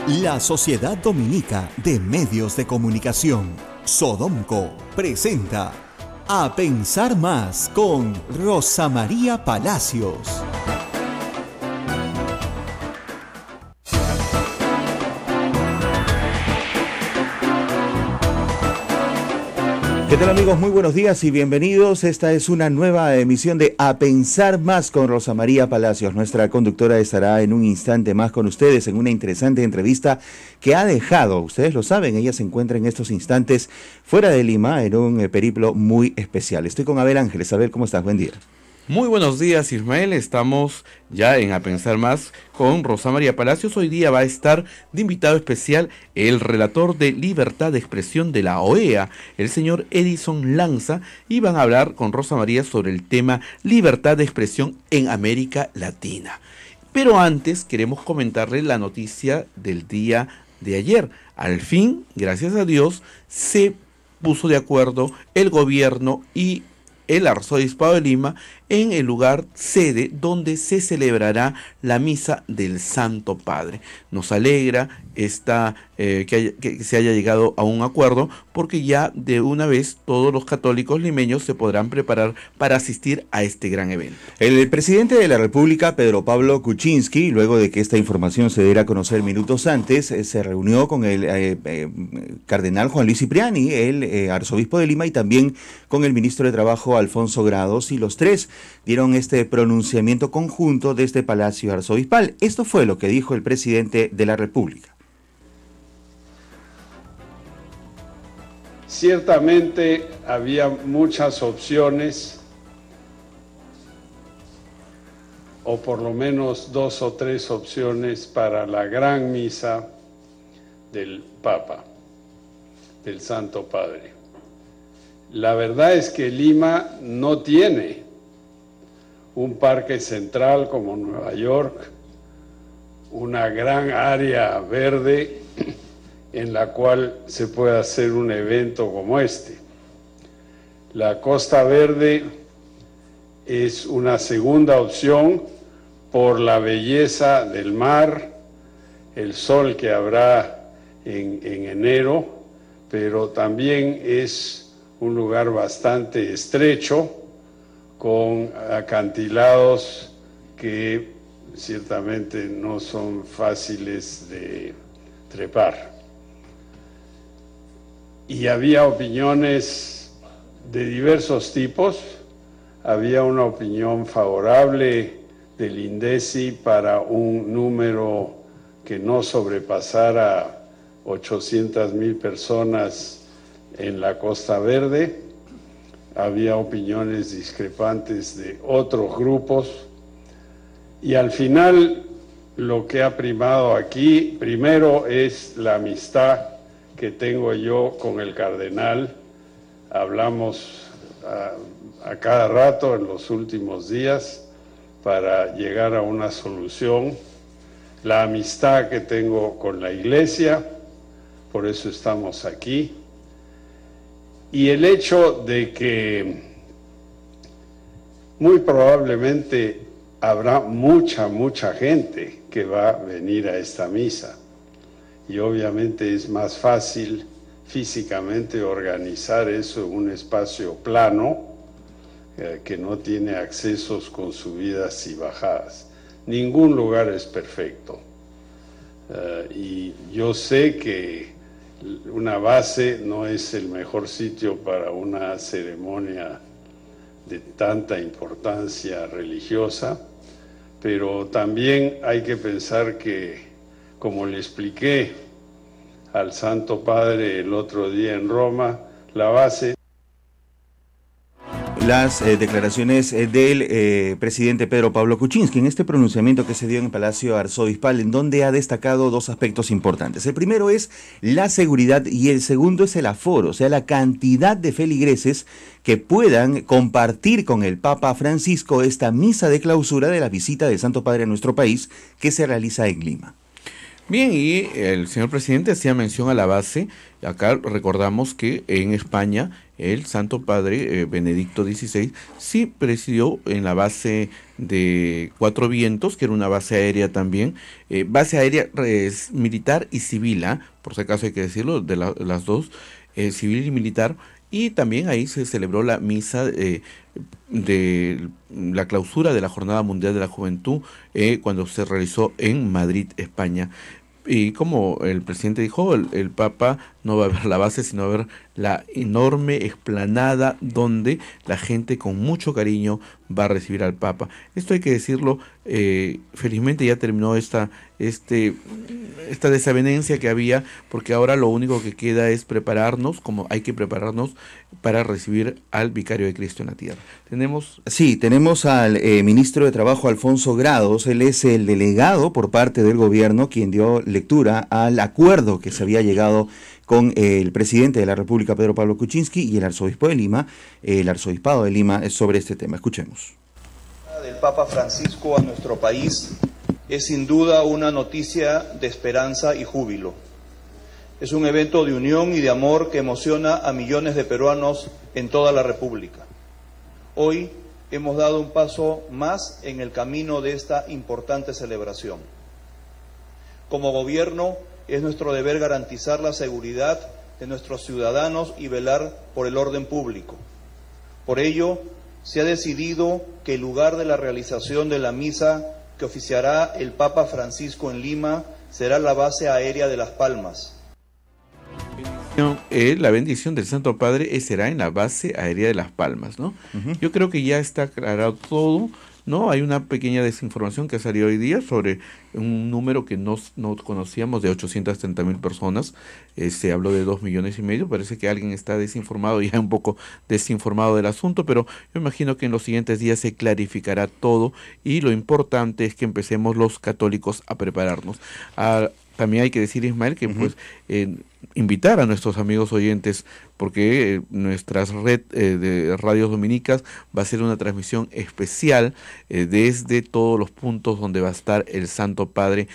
La Sociedad Dominica de Medios de Comunicación, Sodomco, presenta A Pensar Más con Rosa María Palacios. ¿Qué tal, amigos? Muy buenos días y bienvenidos. Esta es una nueva emisión de A Pensar Más con Rosa María Palacios. Nuestra conductora estará en un instante más con ustedes en una interesante entrevista que ha dejado, ustedes lo saben, ella se encuentra en estos instantes fuera de Lima en un periplo muy especial. Estoy con Abel Ángeles. Abel, ¿cómo estás? Buen día. Muy buenos días, Ismael. Estamos ya en A Pensar Más con Rosa María Palacios. Hoy día va a estar de invitado especial el relator de libertad de expresión de la OEA, el señor Edison Lanza, y van a hablar con Rosa María sobre el tema libertad de expresión en América Latina. Pero antes queremos comentarle la noticia del día de ayer. Al fin, gracias a Dios, se puso de acuerdo el gobierno y el Arzobispado de Lima en el lugar sede donde se celebrará la misa del Santo Padre. Nos alegra que se haya llegado a un acuerdo, porque ya de una vez todos los católicos limeños se podrán preparar para asistir a este gran evento. El presidente de la República, Pedro Pablo Kuczynski, luego de que esta información se diera a conocer minutos antes, se reunió con el cardenal Juan Luis Cipriani, el arzobispo de Lima, y también con el ministro de Trabajo, Alfonso Grados, y los tres dieron este pronunciamiento conjunto de este Palacio Arzobispal. Esto fue lo que dijo el presidente de la República. Ciertamente había muchas opciones, o por lo menos 2 o 3 opciones para la gran misa del Papa, del Santo Padre. La verdad es que Lima no tiene un parque central como Nueva York, una gran área verde en la cual se puede hacer un evento como este. La Costa Verde es una segunda opción por la belleza del mar, el sol que habrá en enero, pero también es un lugar bastante estrecho, con acantilados que ciertamente no son fáciles de trepar. Y había opiniones de diversos tipos. Había una opinión favorable del INDECI para un número que no sobrepasara 800,000 personas en la Costa Verde. Había opiniones discrepantes de otros grupos, y al final lo que ha primado aquí, primero, es la amistad que tengo yo con el cardenal. Hablamos a cada rato en los últimos días para llegar a una solución. La amistad que tengo con la Iglesia, por eso estamos aquí. Y el hecho de que muy probablemente habrá mucha gente que va a venir a esta misa. Y obviamente es más fácil físicamente organizar eso en un espacio plano que no tiene accesos con subidas y bajadas. Ningún lugar es perfecto. Y yo sé que una base no es el mejor sitio para una ceremonia de tanta importancia religiosa, pero también hay que pensar que, como le expliqué al Santo Padre el otro día en Roma, la base... Las declaraciones del presidente Pedro Pablo Kuczynski en este pronunciamiento que se dio en el Palacio Arzobispal, en donde ha destacado 2 aspectos importantes. El primero es la seguridad y el segundo es el aforo, o sea, la cantidad de feligreses que puedan compartir con el Papa Francisco esta misa de clausura de la visita del Santo Padre a nuestro país que se realiza en Lima. Bien, y el señor presidente hacía mención a la base. Acá recordamos que en España el Santo Padre Benedicto XVI sí presidió en la base de Cuatro Vientos, que era una base aérea también, base aérea militar y civil, por si acaso hay que decirlo, de las dos, civil y militar. Y también ahí se celebró la misa de la clausura de la Jornada Mundial de la Juventud cuando se realizó en Madrid, España. Y como el presidente dijo, el Papa no va a ver la base, sino va a ver la enorme explanada donde la gente con mucho cariño va a recibir al Papa. Esto hay que decirlo, felizmente ya terminó esta desavenencia que había, porque ahora lo único que queda es prepararnos, como hay que prepararnos para recibir al Vicario de Cristo en la tierra. Tenemos al ministro de Trabajo, Alfonso Grados. Él es el delegado por parte del gobierno quien dio lectura al acuerdo que se había llegado con el presidente de la República, Pedro Pablo Kuczynski, y el arzobispo de Lima, el arzobispado de Lima, sobre este tema. Escuchemos. Del Papa Francisco a nuestro país es sin duda una noticia de esperanza y júbilo. Es un evento de unión y de amor que emociona a millones de peruanos en toda la República. Hoy hemos dado un paso más en el camino de esta importante celebración. Como gobierno, es nuestro deber garantizar la seguridad de nuestros ciudadanos y velar por el orden público. Por ello, se ha decidido que el lugar de la realización de la misa que oficiará el Papa Francisco en Lima será la base aérea de Las Palmas. La bendición del Santo Padre será en la base aérea de Las Palmas, ¿no? Yo creo que ya está aclarado todo, ¿no? Hay una pequeña desinformación que salió hoy día sobre un número que no conocíamos de 830,000 personas. Se habló de 2,5 millones. Parece que alguien está desinformado, ya un poco desinformado del asunto, pero yo imagino que en los siguientes días se clarificará todo, y lo importante es que empecemos los católicos a prepararnos. También hay que decir, Ismael, que invitar a nuestros amigos oyentes, porque nuestra red de radios dominicas va a ser una transmisión especial desde todos los puntos donde va a estar el Santo Padre,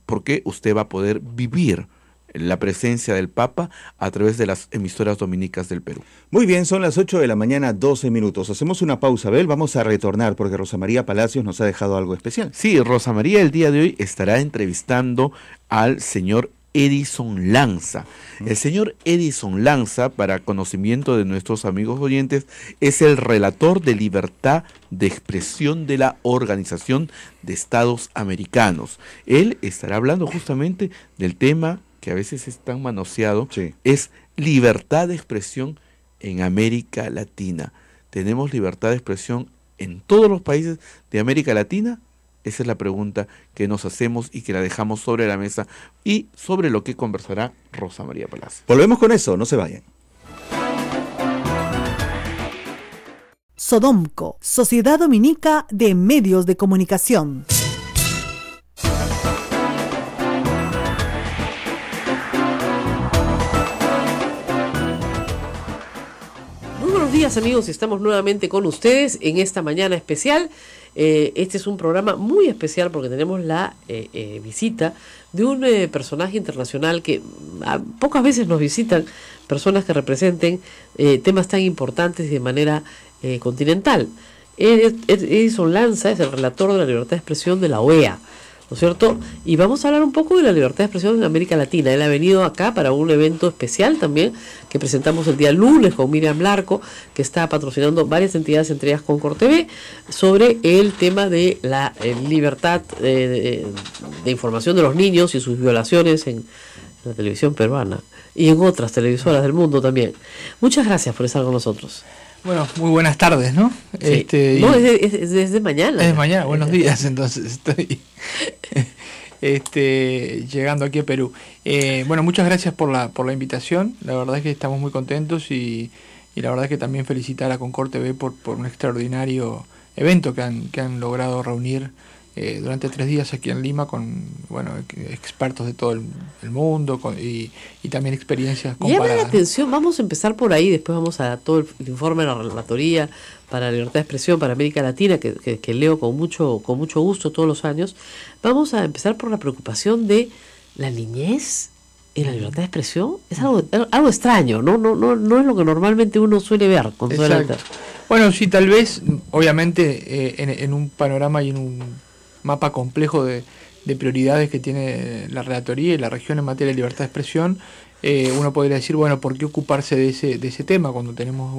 porque usted va a poder vivir la presencia del Papa a través de las emisoras dominicas del Perú. Muy bien, son las 8 de la mañana, 12 minutos. Hacemos una pausa, Abel, vamos a retornar porque Rosa María Palacios nos ha dejado algo especial. Sí, Rosa María el día de hoy estará entrevistando al señor Edison Lanza. El señor Edison Lanza, para conocimiento de nuestros amigos oyentes, es el relator de libertad de expresión de la Organización de Estados Americanos. Él estará hablando justamente del tema que a veces es tan manoseado, es libertad de expresión en América Latina. ¿Tenemos libertad de expresión en todos los países de América Latina? Esa es la pregunta que nos hacemos y que la dejamos sobre la mesa, y sobre lo que conversará Rosa María Palacios. Volvemos con eso, no se vayan. Sodomco, Sociedad Dominica de Medios de Comunicación. Buenos días, amigos, estamos nuevamente con ustedes en esta mañana especial. Este es un programa muy especial porque tenemos la visita de un personaje internacional que pocas veces nos visitan personas que representen temas tan importantes de manera continental. Edison Lanza es el relator de la libertad de expresión de la OEA, ¿no es cierto? Y vamos a hablar un poco de la libertad de expresión en América Latina. Él ha venido acá para un evento especial también, que presentamos el día lunes con Miriam Larco, que está patrocinando varias entidades, entre ellas Concord TV, sobre el tema de la libertad de información de los niños y sus violaciones en la televisión peruana y en otras televisoras del mundo también. Muchas gracias por estar con nosotros. Bueno, muy buenas tardes, ¿no? Sí. No, es desde mañana. Es mañana, buenos días, entonces estoy llegando aquí a Perú. Bueno, muchas gracias por la invitación, la verdad es que estamos muy contentos y la verdad es que también felicitar a Concord TV por un extraordinario evento que han logrado reunir durante 3 días aquí en Lima con expertos de todo el mundo y también experiencias comparadas. Llama la atención, vamos a empezar por ahí, después vamos a todo el informe de la Relatoría para la Libertad de Expresión para América Latina, que leo con mucho gusto todos los años. Vamos a empezar por la preocupación de la niñez y la libertad de expresión es algo extraño, no es lo que normalmente uno suele ver cuando suele leer. Bueno, sí, tal vez, obviamente, en un panorama y en un mapa complejo de prioridades que tiene la relatoría y la región en materia de libertad de expresión, uno podría decir, bueno, ¿por qué ocuparse de ese tema cuando tenemos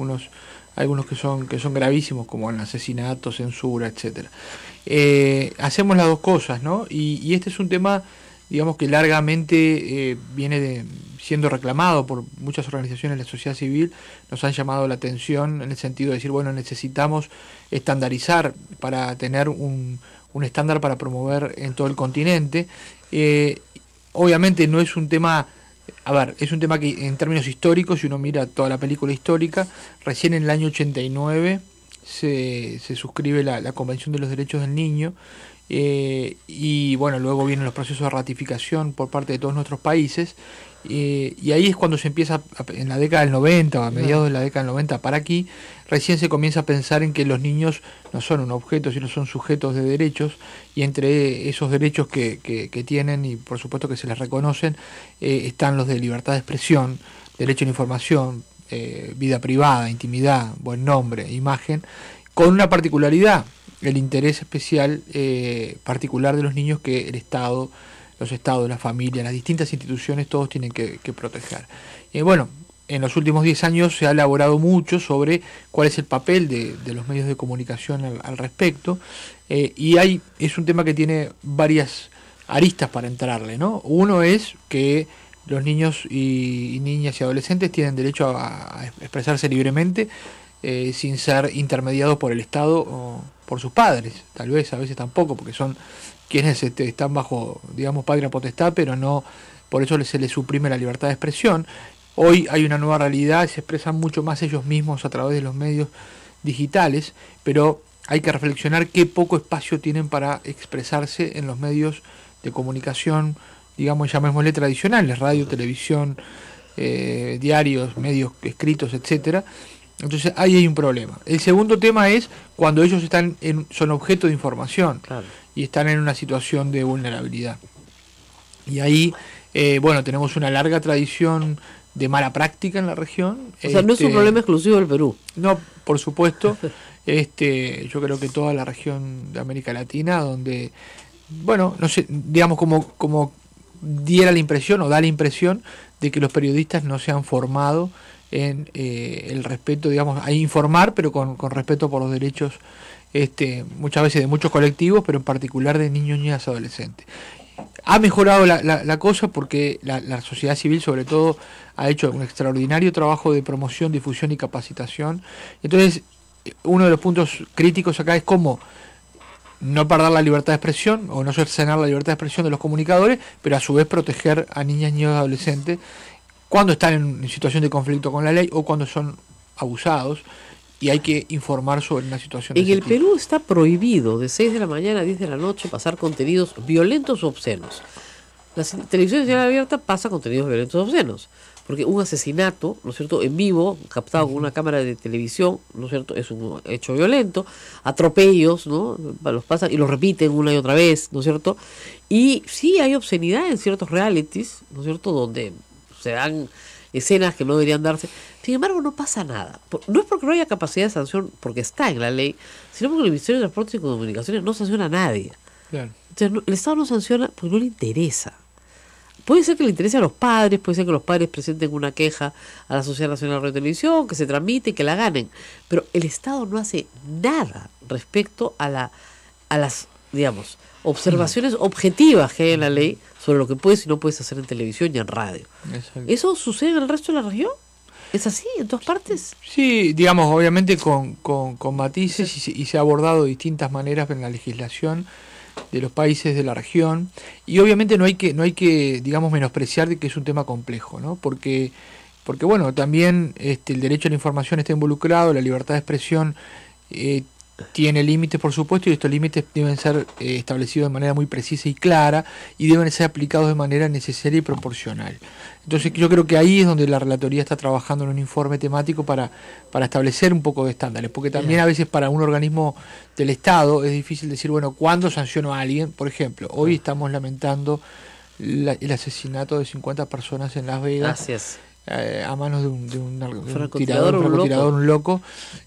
algunos que son gravísimos, como el asesinato, censura, etcétera? Hacemos las dos cosas, ¿no? Y este es un tema, digamos, que largamente viene siendo reclamado por muchas organizaciones de la sociedad civil. Nos han llamado la atención en el sentido de decir, bueno, necesitamos estandarizar para tener un estándar para promover en todo el continente. Obviamente no es un tema, es un tema que en términos históricos, si uno mira toda la película histórica, recién en el año 89 se suscribe la Convención de los Derechos del Niño, y bueno, luego vienen los procesos de ratificación por parte de todos nuestros países, y ahí es cuando se empieza, en la década del 90 o a mediados de la década del 90 para aquí, recién se comienza a pensar en que los niños no son un objeto, sino son sujetos de derechos, y entre esos derechos que tienen, y por supuesto que se les reconocen, están los de libertad de expresión, derecho a la información, vida privada, intimidad, buen nombre, imagen, con una particularidad, el interés especial particular de los niños que el Estado, los estados, la familia, las distintas instituciones, todos tienen que proteger. Bueno, en los últimos 10 años se ha elaborado mucho sobre cuál es el papel de los medios de comunicación al respecto, y es un tema que tiene varias aristas para entrarle, ¿no? Uno es que los niños y niñas y adolescentes tienen derecho a expresarse libremente, sin ser intermediados por el Estado o por sus padres, tal vez, a veces tampoco, porque son quienes están bajo, digamos, patria potestad, pero no, por eso se les suprime la libertad de expresión. Hoy hay una nueva realidad, se expresan mucho más ellos mismos a través de los medios digitales, pero hay que reflexionar qué poco espacio tienen para expresarse en los medios de comunicación, digamos, llamémosle tradicionales, radio, televisión, diarios, medios escritos, etcétera. Entonces ahí hay un problema. El segundo tema es cuando ellos son objeto de información, claro, y están en una situación de vulnerabilidad. Y ahí, bueno, tenemos una larga tradición de mala práctica en la región. O sea, no es un problema exclusivo del Perú. No, por supuesto. Yo creo que toda la región de América Latina, donde, bueno, no sé, digamos, como diera la impresión o da la impresión de que los periodistas no se han formado en el respeto, digamos, a informar, pero con respeto por los derechos, muchas veces de muchos colectivos, pero en particular de niños, niñas, adolescentes. Ha mejorado la cosa porque la sociedad civil, sobre todo, ha hecho un extraordinario trabajo de promoción, difusión y capacitación. Entonces, uno de los puntos críticos acá es cómo no perder la libertad de expresión o no cercenar la libertad de expresión de los comunicadores, pero a su vez proteger a niñas, niños y adolescentes cuando están en situación de conflicto con la ley o cuando son abusados, y hay que informar sobre una situación de ese tipo. En el Perú está prohibido de 6 de la mañana a 10 de la noche pasar contenidos violentos o obscenos. La televisión nacional abierta pasa contenidos violentos o obscenos, porque un asesinato, ¿no es cierto?, en vivo, captado con una cámara de televisión, ¿no es cierto?, es un hecho violento. Atropellos, ¿no?, los pasan y los repiten una y otra vez, ¿no es cierto? Y sí hay obscenidad en ciertos realities, ¿no es cierto?, donde se dan escenas que no deberían darse. Sin embargo, no pasa nada. No es porque no haya capacidad de sanción, porque está en la ley, sino porque el Ministerio de Transportes y Comunicaciones no sanciona a nadie. Claro. Entonces, el Estado no sanciona porque no le interesa. Puede ser que le interese a los padres, puede ser que los padres presenten una queja a la Sociedad Nacional de Radio y Televisión, que se tramite y que la ganen. Pero el Estado no hace nada respecto a las, digamos, observaciones objetivas que hay en la ley sobre lo que puedes y no puedes hacer en televisión y en radio. Exacto. ¿Eso sucede en el resto de la región? ¿Es así en todas partes? Sí, digamos, obviamente con matices, y se ha abordado de distintas maneras en la legislación de los países de la región, y obviamente no hay que digamos, menospreciar de que es un tema complejo, ¿no? Porque bueno, también el derecho a la información está involucrado, la libertad de expresión tiene límites, por supuesto, y estos límites deben ser establecidos de manera muy precisa y clara, y deben ser aplicados de manera necesaria y proporcional. Entonces yo creo que ahí es donde la relatoría está trabajando en un informe temático para establecer un poco de estándares, porque también a veces para un organismo del Estado es difícil decir, bueno, ¿cuándo sanciono a alguien? Por ejemplo, hoy estamos lamentando el asesinato de 50 personas en Las Vegas. Así es. A manos de un francotirador, un loco.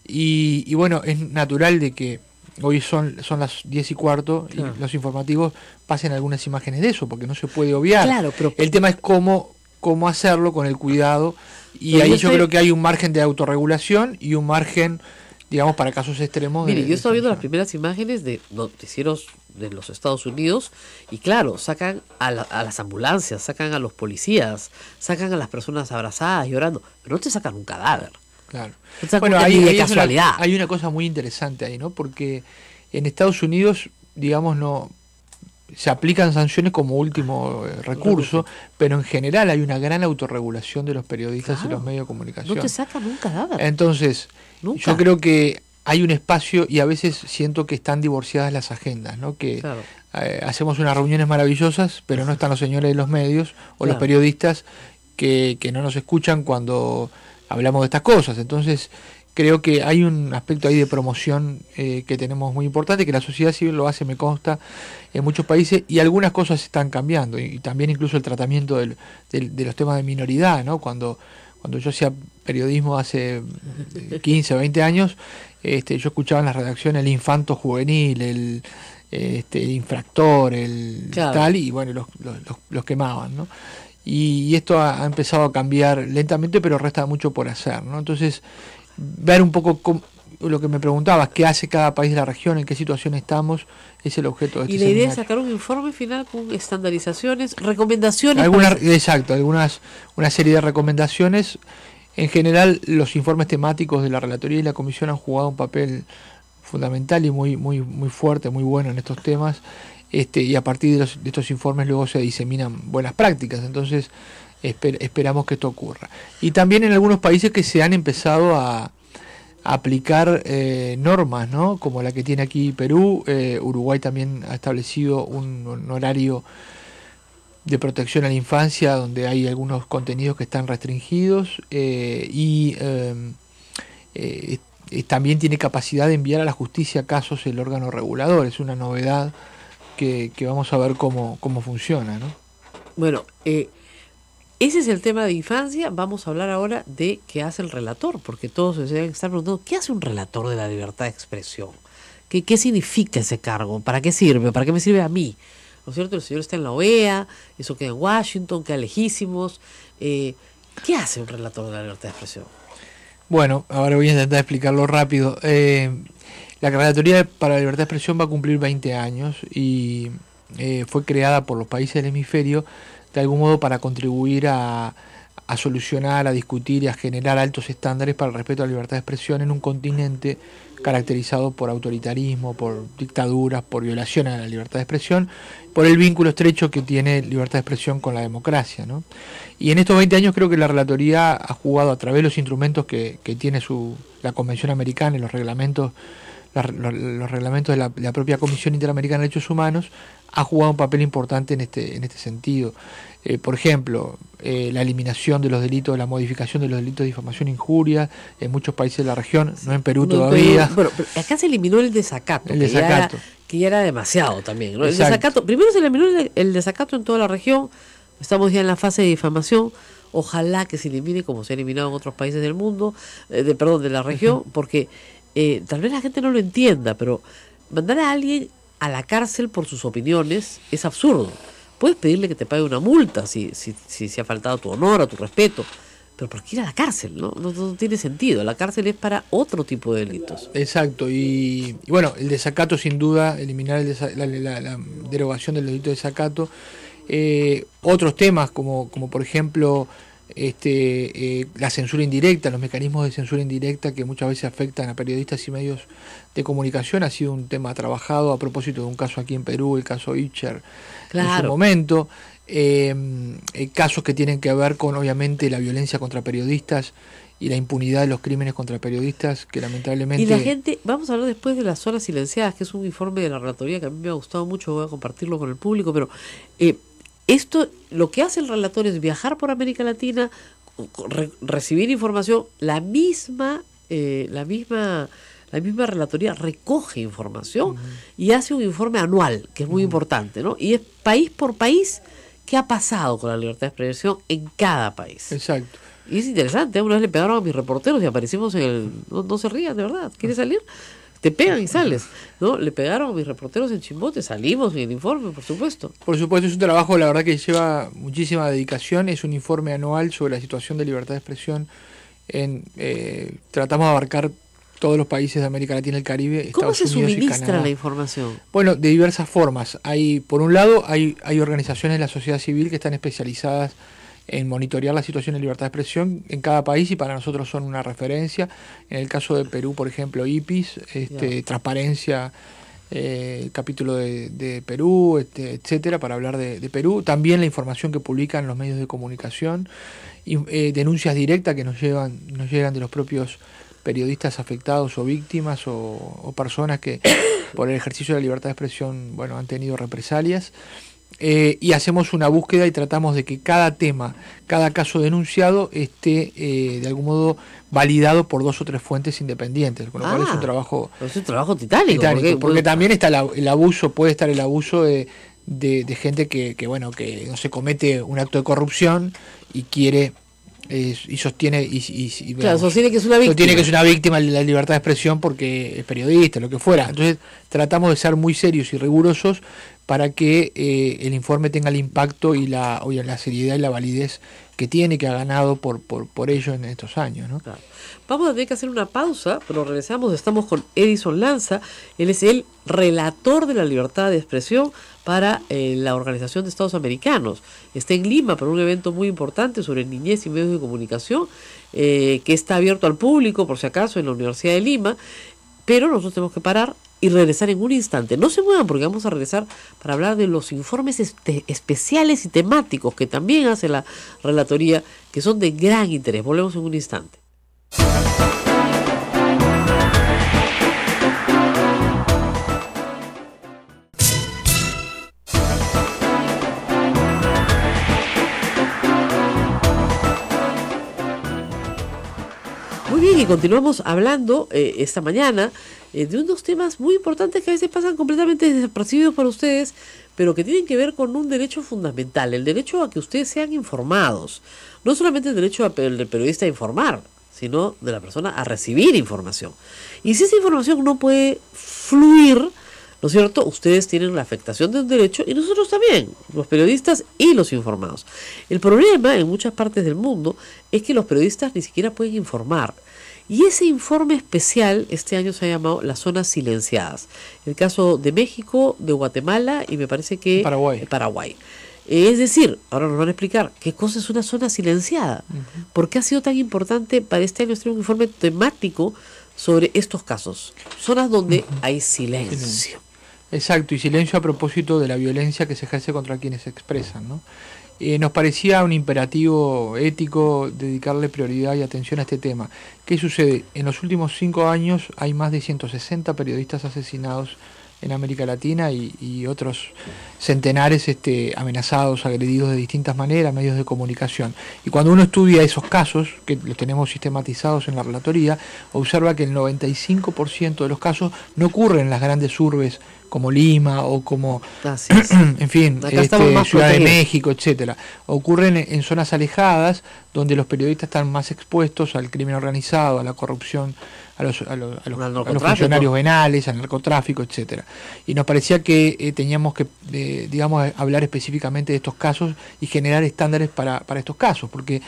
Y bueno, es natural de que hoy son las 10:15 y los informativos pasen algunas imágenes de eso, porque no se puede obviar. Claro, pero el tema es cómo hacerlo con el cuidado, y ahí yo creo que hay un margen de autorregulación y un margen, digamos, para casos extremos. Mire, yo estaba viendo las primeras imágenes de noticieros de los Estados Unidos y claro, sacan a las ambulancias, sacan a los policías, sacan a las personas abrazadas, llorando, pero no te sacan un cadáver. Claro. No te sacan Bueno, ni de casualidad. Hay una cosa muy interesante ahí, ¿no? Porque en Estados Unidos, digamos, no se aplican sanciones como último recurso, pero en general hay una gran autorregulación de los periodistas y los medios de comunicación. No te sacan un cadáver. Entonces, yo creo que hay un espacio, y a veces siento que están divorciadas las agendas, ¿no? Que hacemos unas reuniones maravillosas, pero no están los señores de los medios o los periodistas que no nos escuchan cuando hablamos de estas cosas. Entonces, creo que hay un aspecto ahí de promoción que tenemos muy importante, que la sociedad civil lo hace, me consta, en muchos países, y algunas cosas están cambiando, y también incluso el tratamiento de los temas de minoridad, ¿no? Cuando yo hacía periodismo hace 15 o 20 años, yo escuchaba en las redacciones el infanto juvenil, el infractor, tal, y bueno, los quemaban, ¿no? Y esto ha empezado a cambiar lentamente, pero resta mucho por hacer, ¿no? Entonces, ver un poco lo que me preguntabas, qué hace cada país de la región, en qué situación estamos, es el objeto de este seminario. Y la idea es seminario. sacar un informe final con estandarizaciones, recomendaciones. Exacto, una serie de recomendaciones. En general, los informes temáticos de la Relatoría y la Comisión han jugado un papel fundamental y muy fuerte, muy bueno en estos temas, y a partir de estos informes luego se diseminan buenas prácticas. Entonces, esperamos que esto ocurra. Y también en algunos países que se han empezado a aplicar normas, ¿no? Como la que tiene aquí Perú. Uruguay también ha establecido un horario de protección a la infancia donde hay algunos contenidos que están restringidos, y también tiene capacidad de enviar a la justicia casos el órgano regulador. Es una novedad que vamos a ver cómo funciona, ¿no? Bueno, ese es el tema de infancia. Vamos a hablar ahora de qué hace el relator, porque todos se deben estar preguntando, ¿qué hace un relator de la libertad de expresión? ¿Qué significa ese cargo? ¿Para qué sirve? ¿Para qué me sirve a mí? ¿No es cierto? El señor está en la OEA, eso queda en Washington, queda lejísimos. ¿Qué hace un relator de la libertad de expresión? Bueno, ahora voy a intentar explicarlo rápido. La Relatoría para la Libertad de Expresión va a cumplir 20 años y fue creada por los países del hemisferio de algún modo para contribuir a solucionar, a discutir y a generar altos estándares para el respeto a la libertad de expresión en un continente caracterizado por autoritarismo, por dictaduras, por violación a la libertad de expresión, por el vínculo estrecho que tiene libertad de expresión con la democracia, ¿no? Y en estos 20 años creo que la Relatoría ha jugado, a través de los instrumentos que tiene la Convención Americana y los reglamentos de la propia Comisión Interamericana de Derechos Humanos, ha jugado un papel importante en este sentido. Por ejemplo, la eliminación de los delitos, la modificación de los delitos de difamación e injuria en muchos países de la región, no en Perú todavía. Bueno, pero acá se eliminó el desacato. Que ya era demasiado también, ¿no? El desacato, primero se eliminó el desacato en toda la región. Estamos ya en la fase de difamación. Ojalá que se elimine como se ha eliminado en otros países del mundo, de la región, porque tal vez la gente no lo entienda, pero mandar a alguien a la cárcel por sus opiniones es absurdo. Puedes pedirle que te pague una multa si se ha faltado a tu honor, a tu respeto, pero ¿por qué ir a la cárcel? No tiene sentido. La cárcel es para otro tipo de delitos. Exacto, y bueno, el desacato sin duda, eliminar la derogación del delito de desacato. Otros temas como por ejemplo la censura indirecta, los mecanismos de censura indirecta que muchas veces afectan a periodistas y medios de comunicación, ha sido un tema trabajado a propósito de un caso aquí en Perú, el caso Itcher, en su momento. Casos que tienen que ver con, obviamente, la violencia contra periodistas y la impunidad de los crímenes contra periodistas, que lamentablemente... Y la gente, vamos a hablar después de las zonas silenciadas, que es un informe de la Relatoría que a mí me ha gustado mucho, voy a compartirlo con el público, pero esto, lo que hace el relator es viajar por América Latina, recibir información, la misma relatoría recoge información y hace un informe anual, que es muy importante, ¿no? Y es país por país qué ha pasado con la libertad de expresión en cada país. Exacto. Y es interesante, una vez le pegaron a mis reporteros y aparecimos en el... No se rían, de verdad. ¿Quieres salir? Te pegan y sales, ¿no? Le pegaron a mis reporteros en Chimbote, salimos en el informe, por supuesto. Por supuesto, es un trabajo, la verdad, que lleva muchísima dedicación. Es un informe anual sobre la situación de libertad de expresión. Tratamos de abarcar todos los países de América Latina y el Caribe, ¿Cómo Estados se Unidos y suministra Canadá. la información? Bueno, de diversas formas. Por un lado, hay organizaciones de la sociedad civil que están especializadas en monitorear la situación de libertad de expresión en cada país y para nosotros son una referencia. En el caso de Perú, por ejemplo, IPIS, Transparencia, capítulo de Perú, etcétera, para hablar de Perú. También la información que publican los medios de comunicación, y, denuncias directas que nos llegan de los propios periodistas afectados o víctimas o personas que por el ejercicio de la libertad de expresión, bueno, han tenido represalias. Y hacemos una búsqueda y tratamos de que cada tema, cada caso denunciado esté de algún modo validado por 2 o 3 fuentes independientes, con lo cual es un trabajo titánico. Porque también está el abuso, puede estar el abuso de gente que no se comete un acto de corrupción y quiere y sostiene sostiene que es una víctima. Sostiene que es una víctima de la libertad de expresión porque es periodista, lo que fuera. Entonces tratamos de ser muy serios y rigurosos para que el informe tenga el impacto y la seriedad y la validez que tiene, que ha ganado por ello en estos años, ¿no? Claro. Vamos a tener que hacer una pausa, pero regresamos. Estamos con Edison Lanza. Él es el relator de la libertad de expresión para la Organización de Estados Americanos. Está en Lima para un evento muy importante sobre niñez y medios de comunicación, que está abierto al público, por si acaso, en la Universidad de Lima. Pero nosotros tenemos que parar y regresar en un instante. No se muevan porque vamos a regresar para hablar de los informes especiales y temáticos que también hace la relatoría, que son de gran interés. Volvemos en un instante. Muy bien, y continuamos hablando esta mañana de unos temas muy importantes que a veces pasan completamente desapercibidos para ustedes, pero que tienen que ver con un derecho fundamental, el derecho a que ustedes sean informados. No solamente el derecho del periodista a informar, sino de la persona a recibir información. Y si esa información no puede fluir, ¿no es cierto?, ustedes tienen la afectación de un derecho y nosotros también, los periodistas y los informados. El problema en muchas partes del mundo es que los periodistas ni siquiera pueden informar. Y ese informe especial este año se ha llamado las zonas silenciadas. El caso de México, de Guatemala y me parece que Paraguay. Es decir, ahora nos van a explicar qué cosa es una zona silenciada. ¿Por qué ha sido tan importante para este año hacer un informe temático sobre estos casos? Zonas donde hay silencio. Exacto, y silencio a propósito de la violencia que se ejerce contra quienes se expresan, ¿no? Nos parecía un imperativo ético dedicarle prioridad y atención a este tema. ¿Qué sucede? En los últimos 5 años hay más de 160 periodistas asesinados en América Latina y otros centenares amenazados, agredidos de distintas maneras, medios de comunicación. Y cuando uno estudia esos casos, que los tenemos sistematizados en la relatoría, observa que el 95% de los casos no ocurren en las grandes urbes como Lima o como, en fin, Ciudad de México, etcétera. Ocurren en zonas alejadas donde los periodistas están más expuestos al crimen organizado, a la corrupción, a los funcionarios venales, al narcotráfico, etcétera. Y nos parecía que teníamos que, hablar específicamente de estos casos y generar estándares para estos casos, porque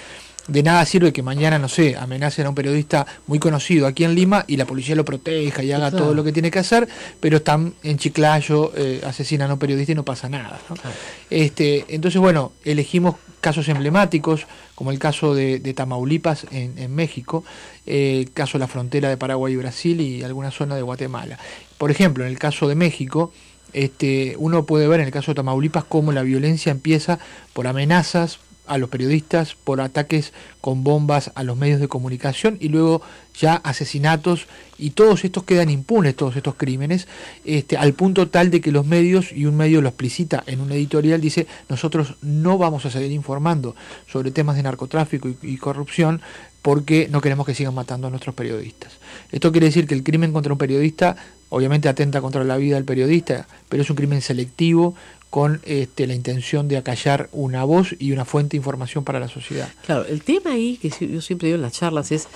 de nada sirve que mañana, no sé, amenacen a un periodista muy conocido aquí en Lima y la policía lo proteja y haga todo lo que tiene que hacer, pero están en Chiclayo, asesinan a un periodista y no pasa nada, ¿no? Entonces, bueno, elegimos casos emblemáticos, como el caso de Tamaulipas en México, el caso de la frontera de Paraguay y Brasil y alguna zona de Guatemala. Por ejemplo, en el caso de México, uno puede ver en el caso de Tamaulipas cómo la violencia empieza por amenazas a los periodistas, por ataques con bombas a los medios de comunicación y luego ya asesinatos, y todos estos quedan impunes, todos estos crímenes, al punto tal de que los medios, y un medio lo explicita en un editorial, dice: nosotros no vamos a seguir informando sobre temas de narcotráfico y corrupción porque no queremos que sigan matando a nuestros periodistas. Esto quiere decir que el crimen contra un periodista obviamente atenta contra la vida del periodista, pero es un crimen selectivo, con la intención de acallar una voz y una fuente de información para la sociedad. Claro, el tema ahí que yo siempre digo en las charlas es,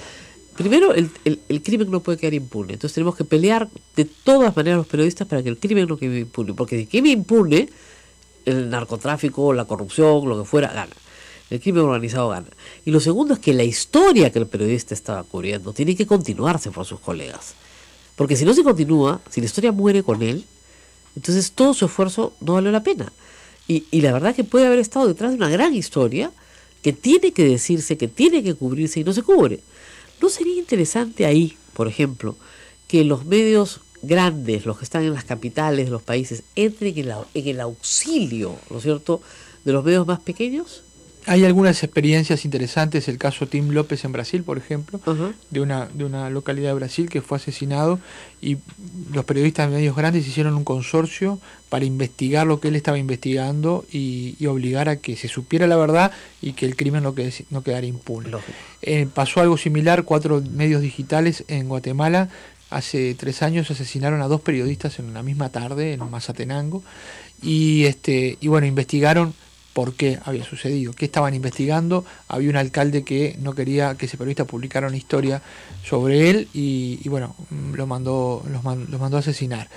primero, el crimen no puede quedar impune. Entonces tenemos que pelear de todas maneras los periodistas para que el crimen no quede impune. Porque si quede impune, el narcotráfico, la corrupción, lo que fuera, gana. El crimen organizado gana. Y lo segundo es que la historia que el periodista estaba cubriendo tiene que continuarse por sus colegas. Porque si no se continúa, si la historia muere con él, entonces todo su esfuerzo no valió la pena. Y la verdad que puede haber estado detrás de una gran historia que tiene que decirse, que tiene que cubrirse y no se cubre. ¿No sería interesante ahí, por ejemplo, que los medios grandes, los que están en las capitales de los países, entren en el auxilio, ¿no es cierto?, de los medios más pequeños? Hay algunas experiencias interesantes, el caso Tim López en Brasil, por ejemplo, de una localidad de Brasil que fue asesinado, y los periodistas de medios grandes hicieron un consorcio para investigar lo que él estaba investigando y obligar a que se supiera la verdad y que el crimen no quedara impune. Pasó algo similar, 4 medios digitales en Guatemala hace 3 años asesinaron a 2 periodistas en una misma tarde en Mazatenango, y bueno, investigaron por qué había sucedido, qué estaban investigando. Había un alcalde que no quería que ese periodista publicara una historia sobre él y bueno, los mandó a asesinar.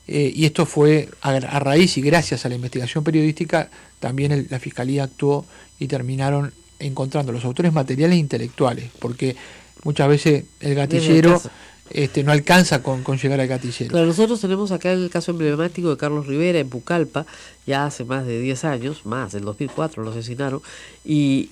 Y esto fue a raíz y gracias a la investigación periodística, también la Fiscalía actuó y terminaron encontrando los autores materiales e intelectuales, porque muchas veces el gatillero no alcanza con llegar al gatillero. Claro, nosotros tenemos acá el caso emblemático de Carlos Rivera en Pucallpa, ya hace más de 10 años, más, en 2004 lo asesinaron, y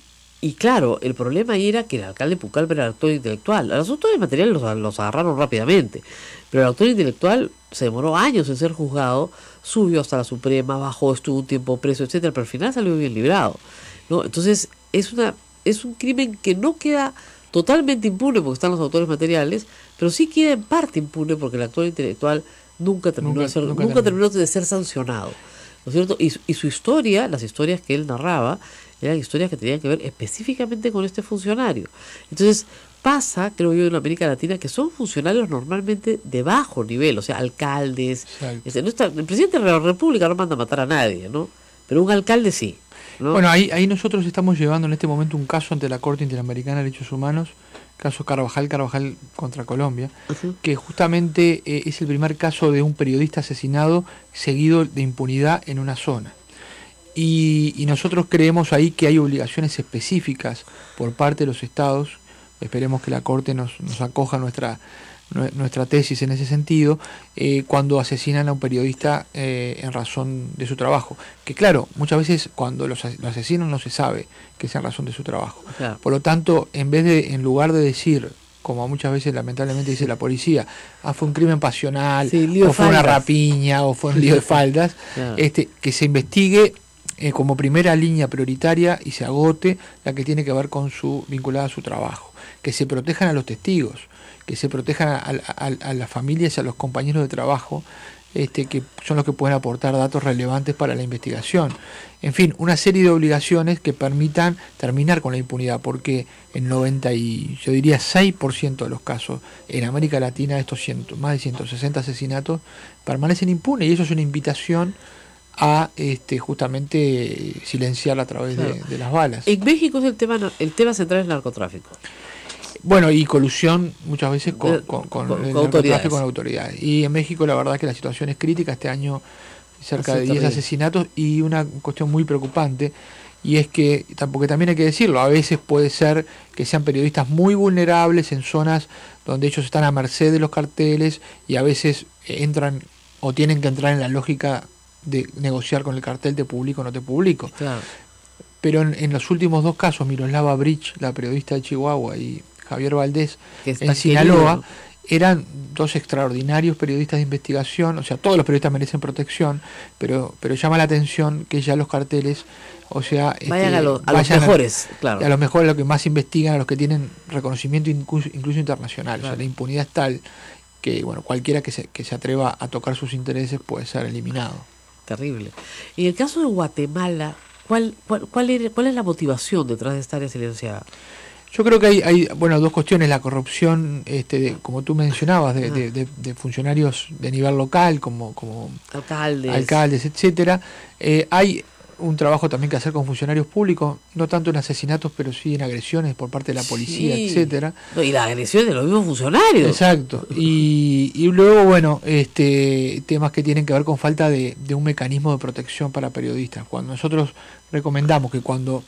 claro, el problema ahí era que el alcalde de Pucallpa era el autor intelectual. Los autores materiales los agarraron rápidamente, pero el autor intelectual se demoró años en ser juzgado, subió hasta la Suprema, bajó, estuvo un tiempo preso, etcétera, pero al final salió bien librado, ¿no? Entonces es un crimen que no queda totalmente impune porque están los autores materiales, pero sí queda en parte impune porque el actor intelectual nunca terminó de ser sancionado, ¿no es cierto? Y su historia, las historias que él narraba, eran historias que tenían que ver específicamente con este funcionario. Entonces pasa, creo yo, en América Latina, que son funcionarios normalmente de bajo nivel, o sea, alcaldes. El presidente de la República no manda a matar a nadie, ¿no? Pero un alcalde sí, ¿no? Bueno, ahí nosotros estamos llevando en este momento un caso ante la Corte Interamericana de Derechos Humanos, caso Carvajal contra Colombia, que justamente es el primer caso de un periodista asesinado seguido de impunidad en una zona. Y nosotros creemos ahí que hay obligaciones específicas por parte de los estados. Esperemos que la Corte nos acoja nuestra tesis en ese sentido, cuando asesinan a un periodista en razón de su trabajo. Que claro, muchas veces cuando lo asesinan no se sabe que sea en razón de su trabajo. Claro. Por lo tanto, en lugar de decir, como muchas veces lamentablemente dice la policía, fue un crimen pasional, o fue una rapiña, o fue un lío de faldas, claro, que se investigue como primera línea prioritaria y se agote la que tiene que ver con vinculada a su trabajo. Que se protejan a los testigos, que se protejan a las familias y a los compañeros de trabajo, que son los que pueden aportar datos relevantes para la investigación. En fin, una serie de obligaciones que permitan terminar con la impunidad, porque en 96% de los casos en América Latina, estos más de 160 asesinatos permanecen impunes, y eso es una invitación a justamente silenciar a través de las balas. En México es el tema central es el narcotráfico. Bueno, y colusión muchas veces con el narcotráfico con autoridades. Y en México la verdad es que la situación es crítica. Este año cerca de 10 asesinatos, y una cuestión muy preocupante, y es que, porque también hay que decirlo, a veces puede ser que sean periodistas muy vulnerables en zonas donde ellos están a merced de los carteles, y a veces entran o tienen que entrar en la lógica de negociar con el cartel, te publico o no te publico. Claro. Pero en los últimos 2 casos, Miroslava Bridge, la periodista de Chihuahua, y Javier Valdés en Sinaloa, eran 2 extraordinarios periodistas de investigación. O sea, todos los periodistas merecen protección, pero llama la atención que ya los carteles, o sea, vayan a los mejores, claro. A los mejores, a los que más investigan, a los que tienen reconocimiento incluso internacional. Claro. O sea, la impunidad es tal que, bueno, cualquiera que se atreva a tocar sus intereses puede ser eliminado. Terrible. En el caso de Guatemala, ¿cuál es la motivación detrás de esta área silenciada? Yo creo que hay dos cuestiones. La corrupción, como tú mencionabas, de funcionarios de nivel local, como alcaldes, etcétera. Hay un trabajo también que hacer con funcionarios públicos, no tanto en asesinatos, pero sí en agresiones por parte de la policía, etcétera. No, y la agresión de los mismos funcionarios. Exacto. Y luego, temas que tienen que ver con falta de un mecanismo de protección para periodistas. Cuando nosotros recomendamos que cuando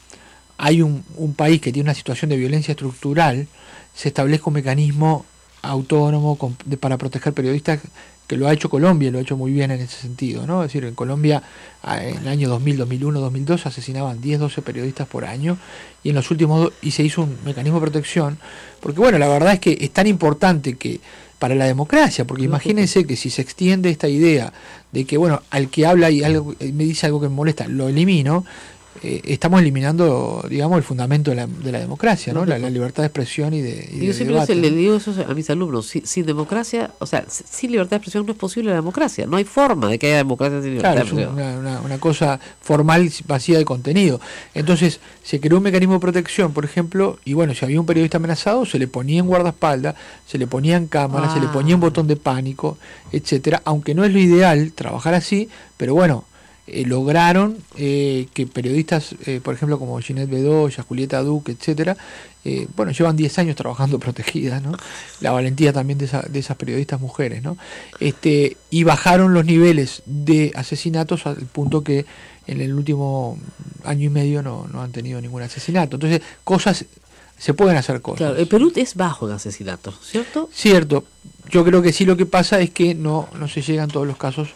hay un país que tiene una situación de violencia estructural, se establezca un mecanismo autónomo para proteger periodistas, que lo ha hecho Colombia, lo ha hecho muy bien en ese sentido, ¿no? Es decir, en Colombia en el año 2000, 2001, 2002 asesinaban 10, 12 periodistas por año, y en los últimos y se hizo un mecanismo de protección, porque la verdad es que es tan importante que para la democracia, porque imagínense que si se extiende esta idea de que, al que habla y me dice algo que me molesta, lo elimino, estamos eliminando, digamos, el fundamento de la democracia, ¿no? La libertad de expresión y de yo siempre debate, le digo eso a mis alumnos: sin democracia, o sea, sin libertad de expresión no es posible la democracia. No hay forma de que haya democracia sin libertad de expresión. Es una cosa formal vacía de contenido. Entonces se creó un mecanismo de protección, por ejemplo, y si había un periodista amenazado, se le ponía en guardaespaldas, se le ponían cámaras, se le ponía un botón de pánico, etcétera. Aunque no es lo ideal trabajar así, pero lograron que periodistas, por ejemplo, como Ginette Bedoya, Julieta Duque, etcétera, llevan 10 años trabajando protegidas, ¿no? La valentía también de esas periodistas mujeres, ¿no? Y bajaron los niveles de asesinatos al punto que en el último año y medio no han tenido ningún asesinato. Entonces, se pueden hacer cosas. Claro, el Perú es bajo en asesinatos, ¿cierto? Cierto. Yo creo que sí, lo que pasa es que no se llegan todos los casos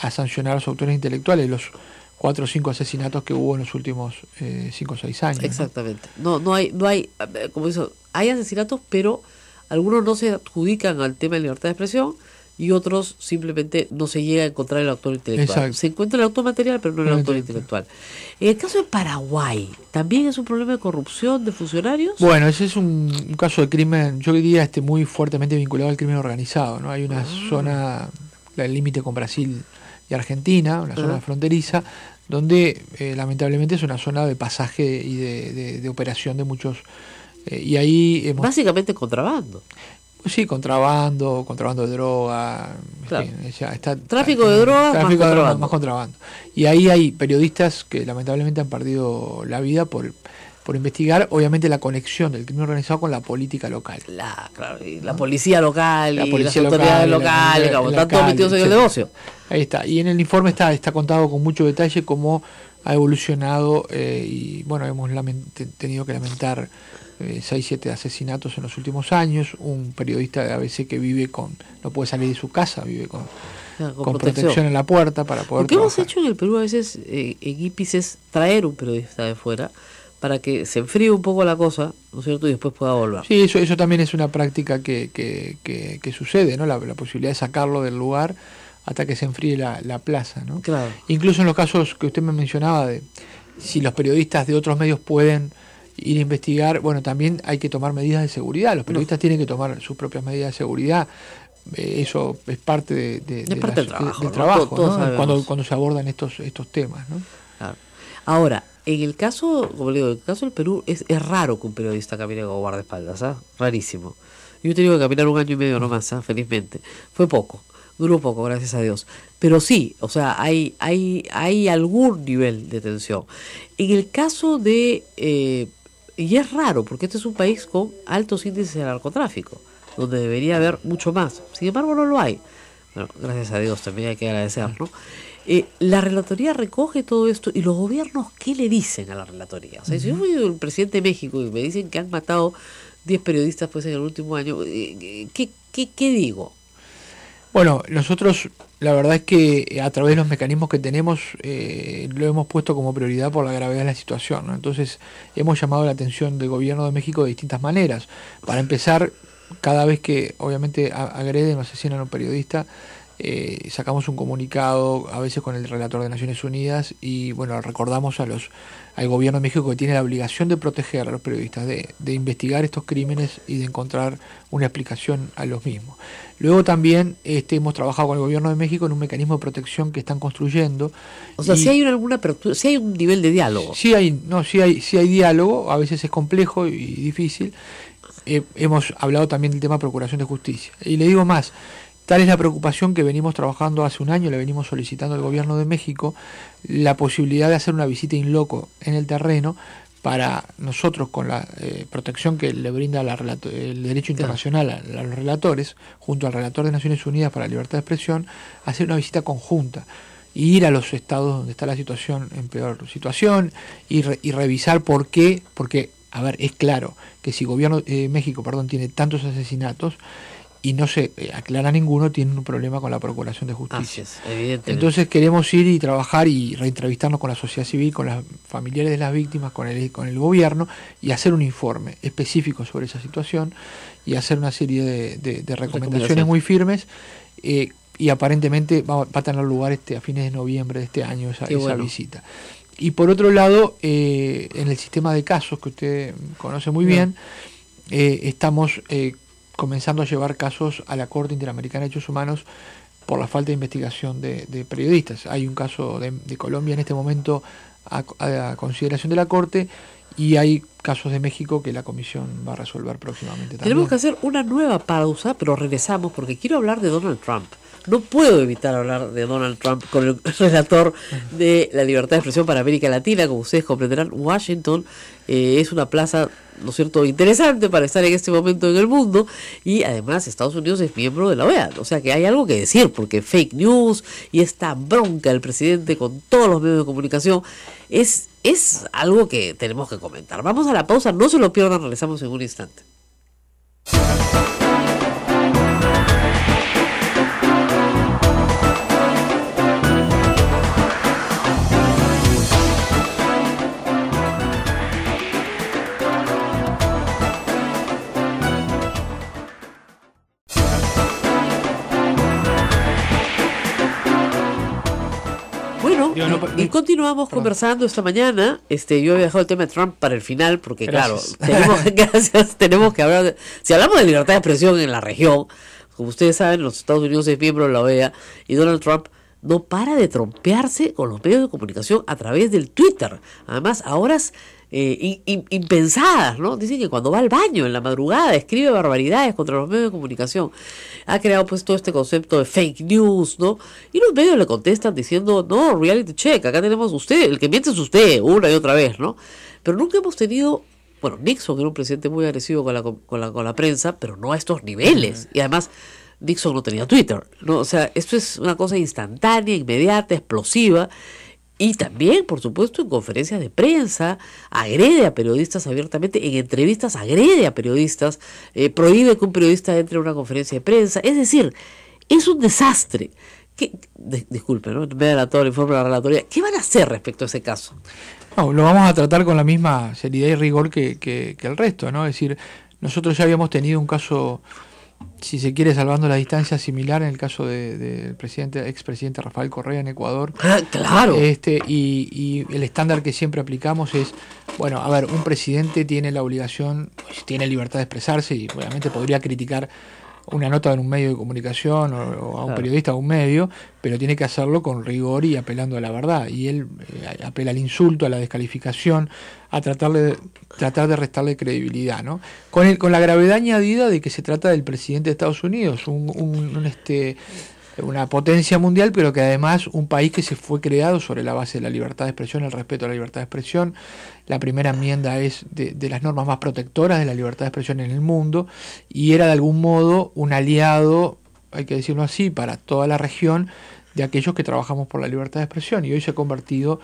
a sancionar a los autores intelectuales, los 4 o 5 asesinatos que hubo en los últimos 5 o 6 años. Exactamente. No hay, como eso, hay asesinatos, pero algunos no se adjudican al tema de libertad de expresión y otros simplemente no se llega a encontrar el autor intelectual. Exacto. Se encuentra el autor material, pero no el autor intelectual. En el caso de Paraguay, ¿también es un problema de corrupción de funcionarios? Ese es un caso de crimen, yo diría, muy fuertemente vinculado al crimen organizado, ¿no? Hay una zona, el límite con Brasil y Argentina, una zona fronteriza, donde lamentablemente es una zona de pasaje y de operación de muchos, y ahí básicamente contrabando. Sí, contrabando de droga, claro. Tráfico de drogas más contrabando. Y ahí hay periodistas que lamentablemente han perdido la vida por investigar, obviamente, la conexión del crimen organizado con la política local. Y la policía local, y las autoridades locales, están todos metidos en el negocio. Ahí está. Y en el informe está contado con mucho detalle cómo ha evolucionado y hemos tenido que lamentar 6-7 asesinatos en los últimos años. Un periodista de ABC que no puede salir de su casa, vive con protección en la puerta para poder Lo que hemos hecho en el Perú a veces en IPIS es traer un periodista de fuera para que se enfríe un poco la cosa, ¿no es cierto?, y después pueda volver. Sí, eso también es una práctica que sucede, ¿no? La posibilidad de sacarlo del lugar hasta que se enfríe la plaza, ¿no? Claro. Incluso en los casos que usted me mencionaba, de si los periodistas de otros medios pueden ir a investigar, también hay que tomar medidas de seguridad. Los periodistas tienen que tomar sus propias medidas de seguridad. Eso es parte del trabajo, ¿no? Cuando se abordan estos temas, ¿no? Claro. Ahora, en el caso, como le digo, en el caso del Perú es raro que un periodista camine con guardaespaldas, rarísimo. Yo he tenido que caminar 1 año y medio nomás, felizmente. Fue poco, duró poco, gracias a Dios. Pero sí, o sea, hay algún nivel de tensión. En el caso de, y es raro, porque este es un país con altos índices de narcotráfico, donde debería haber mucho más. Sin embargo, no lo hay. Bueno, gracias a Dios también hay que agradecer, ¿no? La relatoría recoge todo esto, y los gobiernos, ¿qué le dicen a la relatoría? O sea, si yo fui el presidente de México y me dicen que han matado 10 periodistas en el último año, ¿qué digo? Bueno, nosotros la verdad es que a través de los mecanismos que tenemos lo hemos puesto como prioridad por la gravedad de la situación, ¿no? Entonces hemos llamado la atención del gobierno de México de distintas maneras. Para empezar, cada vez que obviamente agreden o asesinan a un periodista, sacamos un comunicado, a veces con el relator de Naciones Unidas, y recordamos a al gobierno de México, que tiene la obligación de proteger a los periodistas, de investigar estos crímenes y de encontrar una explicación a los mismos. Luego también hemos trabajado con el gobierno de México en un mecanismo de protección que están construyendo. O sea, si hay alguna apertura, si hay un nivel de diálogo. Sí hay diálogo, a veces es complejo y difícil. Hemos hablado también del tema de procuración de justicia. Y le digo más, tal es la preocupación que venimos trabajando hace un año, le venimos solicitando al gobierno de México la posibilidad de hacer una visita in loco en el terreno para nosotros, con la protección que le brinda el derecho internacional a los relatores, junto al relator de Naciones Unidas para la Libertad de Expresión, hacer una visita conjunta, ir a los estados donde está la situación en peor situación y revisar por qué, porque, a ver, es claro que si el gobierno de México, tiene tantos asesinatos y no se aclara ninguno, tiene un problema con la procuración de justicia. Así es, evidentemente. Entonces queremos ir y trabajar y reentrevistarnos con la sociedad civil, con los familiares de las víctimas, con el gobierno, y hacer un informe específico sobre esa situación y hacer una serie de recomendaciones muy firmes, y aparentemente va a tener lugar a fines de noviembre de este año esa visita. Y por otro lado, en el sistema de casos que usted conoce muy bien, estamos comenzando a llevar casos a la Corte Interamericana de Derechos Humanos por la falta de investigación de periodistas. Hay un caso de Colombia en este momento a consideración de la Corte, y hay casos de México que la Comisión va a resolver próximamente también. Tenemos que hacer una nueva pausa, pero regresamos porque quiero hablar de Donald Trump. No puedo evitar hablar de Donald Trump con el relator de la libertad de expresión para América Latina. Como ustedes comprenderán, Washington es una plaza, ¿no es cierto?, interesante para estar en este momento en el mundo, y además Estados Unidos es miembro de la OEA, o sea que hay algo que decir, porque fake news y esta bronca del presidente con todos los medios de comunicación es algo que tenemos que comentar. Vamos a la pausa, no se lo pierdan, regresamos en un instante. Y continuamos conversando esta mañana. Yo he dejado el tema de Trump para el final porque, gracias. Claro, tenemos que hablar si hablamos de libertad de expresión en la región, como ustedes saben, los Estados Unidos es miembro de la OEA, y Donald Trump no para de trompearse con los medios de comunicación a través del Twitter. Además, a horas impensadas, ¿no? Dicen que cuando va al baño en la madrugada escribe barbaridades contra los medios de comunicación. Ha creado pues todo este concepto de fake news, ¿no? Y los medios le contestan diciendo, no, reality check, acá tenemos usted, el que miente es usted, una y otra vez, ¿no? Pero nunca hemos tenido, bueno, Nixon era un presidente muy agresivo con la prensa, pero no a estos niveles. Y además, Nixon no tenía Twitter, ¿no? O sea, esto es una cosa instantánea, inmediata, explosiva. Y también, por supuesto, en conferencias de prensa, agrede a periodistas abiertamente, en entrevistas agrede a periodistas, prohíbe que un periodista entre a una conferencia de prensa. Es decir, es un desastre. Disculpe, ¿no? Me da todo el informe de la relatoría. ¿Qué van a hacer respecto a ese caso? No, lo vamos a tratar con la misma seriedad y rigor que el resto, ¿no? Es decir, nosotros ya habíamos tenido un caso, si se quiere, salvando la distancia, similar en el caso del expresidente Rafael Correa en Ecuador. Claro. Y el estándar que siempre aplicamos es, bueno, a ver, un presidente tiene la obligación, tiene libertad de expresarse, y obviamente podría criticar una nota en un medio de comunicación o a un periodista o a un medio, pero tiene que hacerlo con rigor y apelando a la verdad. Y él apela al insulto, a la descalificación, a tratar de restarle credibilidad, ¿no? Con la gravedad añadida de que se trata del presidente de Estados Unidos, una potencia mundial, pero que además un país que se fue creado sobre la base de la libertad de expresión, el respeto a la libertad de expresión. La primera enmienda es de las normas más protectoras de la libertad de expresión en el mundo, y era de algún modo un aliado, hay que decirlo así, para toda la región de aquellos que trabajamos por la libertad de expresión, y hoy se ha convertido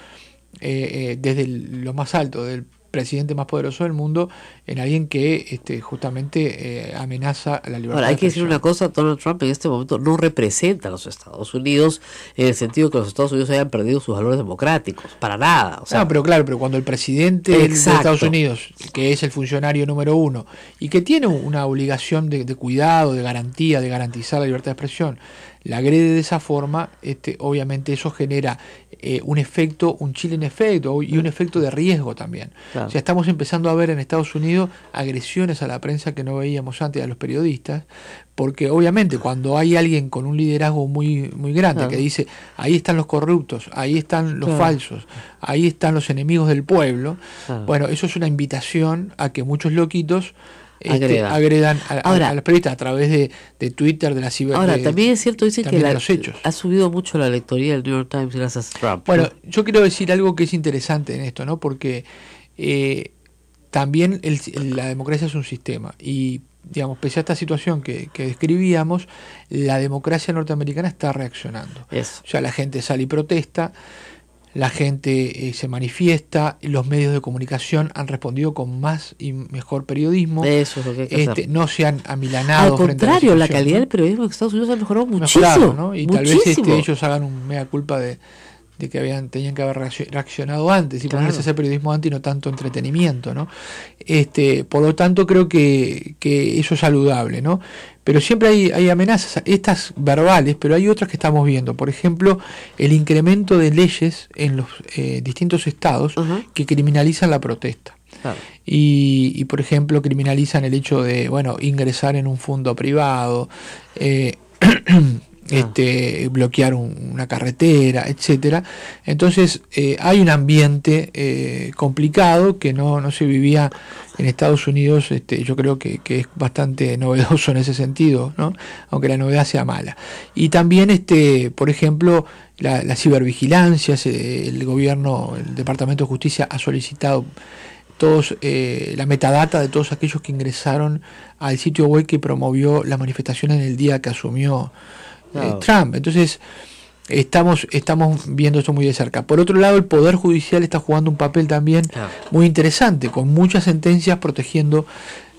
desde lo más alto del presidente más poderoso del mundo en alguien que justamente amenaza la libertad. Ahora, hay que decir una cosa: Donald Trump en este momento no representa a los Estados Unidos en el sentido que los Estados Unidos hayan perdido sus valores democráticos, para nada. O sea, no, pero claro, pero cuando el presidente de Estados Unidos, que es el funcionario número uno y que tiene una obligación de cuidado, de garantía, de garantizar la libertad de expresión, la agrede de esa forma, obviamente eso genera un chilling efecto y un efecto de riesgo también. Claro. O sea, estamos empezando a ver en Estados Unidos agresiones a la prensa que no veíamos antes, a los periodistas, porque obviamente cuando hay alguien con un liderazgo muy, muy grande, Claro, que dice, ahí están los corruptos, ahí están los claro, falsos, ahí están los enemigos del pueblo, claro, bueno, eso es una invitación a que muchos loquitos agrega. agredan Ahora, a los periodistas a través de Twitter, de la ahora, también es cierto, dicen que también de los hechos. ha subido mucho la lectoría del New York Times gracias a Trump, Bueno, ¿no? yo quiero decir algo que es interesante en esto, ¿no? Porque también la democracia es un sistema y, digamos, pese a esta situación que describíamos, la democracia norteamericana está reaccionando. Eso. O sea, la gente sale y protesta, la gente se manifiesta, los medios de comunicación han respondido con más y mejor periodismo. Eso es lo que hay que hacer. No se han amilanado. Al frente a contrario, la situación, calidad ¿no? del periodismo en Estados Unidos ha mejorado muchísimo. Mejorado, ¿no? Y muchísimo. tal vez ellos hagan un mea culpa de que tenían que haber reaccionado antes y Claro, ponerse a hacer periodismo antes y no tanto entretenimiento, ¿no? Por lo tanto, creo que eso es saludable, ¿no? Pero siempre hay amenazas, estas verbales, pero hay otras que estamos viendo. Por ejemplo, el incremento de leyes en los distintos estados Ajá, que criminalizan la protesta. claro. Y, por ejemplo, criminalizan el hecho de, ingresar en un fondo privado, bloquear una carretera, etcétera. Entonces hay un ambiente complicado que no se vivía en Estados Unidos. Yo creo que es bastante novedoso en ese sentido, ¿no? Aunque la novedad sea mala. Y también por ejemplo, la cibervigilancia. El gobierno, el Departamento de Justicia ha solicitado la metadata de todos aquellos que ingresaron al sitio web que promovió la manifestación en el día que asumió Trump. Entonces estamos viendo esto muy de cerca. Por otro lado, el Poder Judicial está jugando un papel también muy interesante, con muchas sentencias protegiendo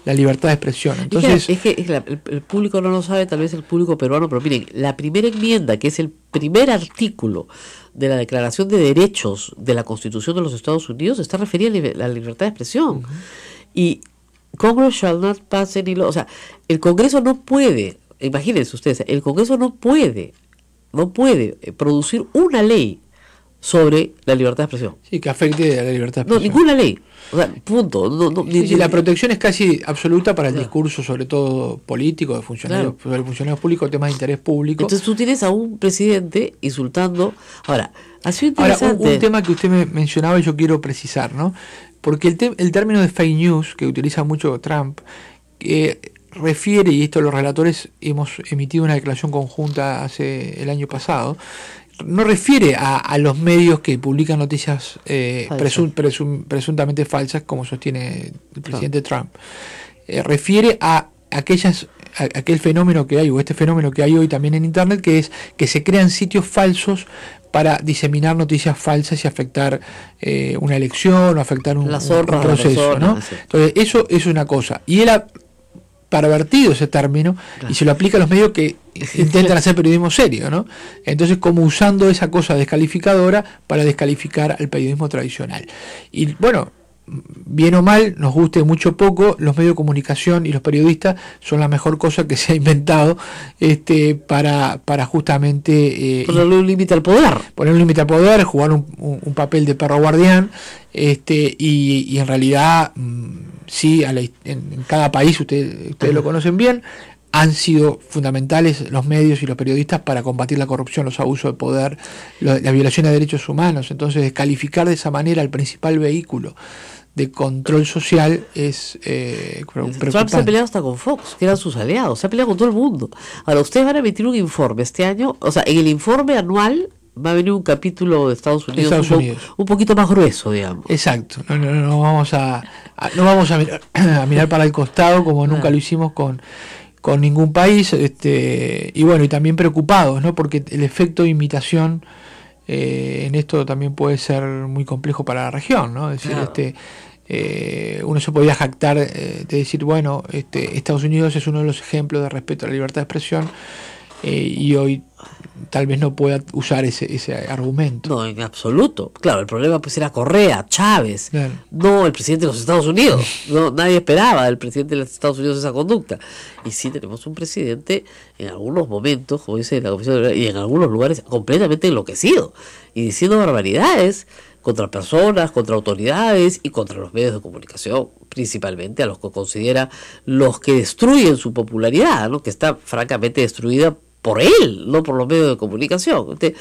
la libertad de expresión. Entonces, el público no lo sabe, tal vez el público peruano, pero miren, la primera enmienda, que es el primer artículo de la Declaración de Derechos de la Constitución de los Estados Unidos, está referida a la libertad de expresión. Y Congress shall not pass any law. O sea, el Congreso no puede, imagínense ustedes, el Congreso no puede producir una ley sobre la libertad de expresión. Sí, que afecte a la libertad de expresión. No, ninguna ley. O sea, punto. La protección es casi absoluta para el discurso, sobre todo político, de funcionarios, de funcionarios públicos, temas de interés público. Entonces tú tienes a un presidente insultando. Ahora, ha sido interesante. Un tema que usted me mencionaba y yo quiero precisar, ¿no? Porque el término de fake news, que utiliza mucho Trump, refiere, y esto los relatores hemos emitido una declaración conjunta el año pasado, no refiere a los medios que publican noticias presuntamente falsas, como sostiene el presidente Trump. Refiere a aquel fenómeno que hay, o este fenómeno que hay hoy también en Internet, que es que se crean sitios falsos para diseminar noticias falsas y afectar una elección o afectar un proceso, ¿no? Entonces, eso es una cosa. Y él ha pervertido ese término y se lo aplica a los medios que intentan hacer periodismo serio, ¿no? Entonces, como usando esa cosa descalificadora para descalificar al periodismo tradicional. Y bueno, bien o mal, nos guste mucho o poco, los medios de comunicación y los periodistas son la mejor cosa que se ha inventado para justamente ponerle un límite al poder. Poner un límite al poder, jugar un papel de perro guardián, y en realidad sí, en cada país, ustedes lo conocen bien, han sido fundamentales los medios y los periodistas para combatir la corrupción, los abusos de poder, la violación de derechos humanos. Entonces, descalificar de esa manera el principal vehículo de control social es preocupante. Trump se ha peleado hasta con Fox, que eran sus aliados, se ha peleado con todo el mundo. Ahora, ustedes van a emitir un informe este año, o sea, en el informe anual va a venir un capítulo de Estados Unidos, un poquito más grueso, digamos. Exacto, no vamos a mirar para el costado como nunca lo hicimos con ningún país, y bueno, y también preocupados, ¿no? Porque el efecto de imitación en esto también puede ser muy complejo para la región, ¿no? Es decir, uno se podía jactar de decir, bueno, Estados Unidos es uno de los ejemplos de respeto a la libertad de expresión, y hoy tal vez no pueda usar ese argumento. No, en absoluto. Claro, el problema pues era Correa, Chávez, Claro. no el presidente de los Estados Unidos. No, nadie esperaba del presidente de los Estados Unidos esa conducta. Y sí tenemos un presidente en algunos momentos, como dice la Comisión de Verdad, y en algunos lugares completamente enloquecido y diciendo barbaridades contra personas, contra autoridades y contra los medios de comunicación, principalmente a los que considera los que destruyen su popularidad, ¿no? Que está francamente destruida por él, no por los medios de comunicación. Usted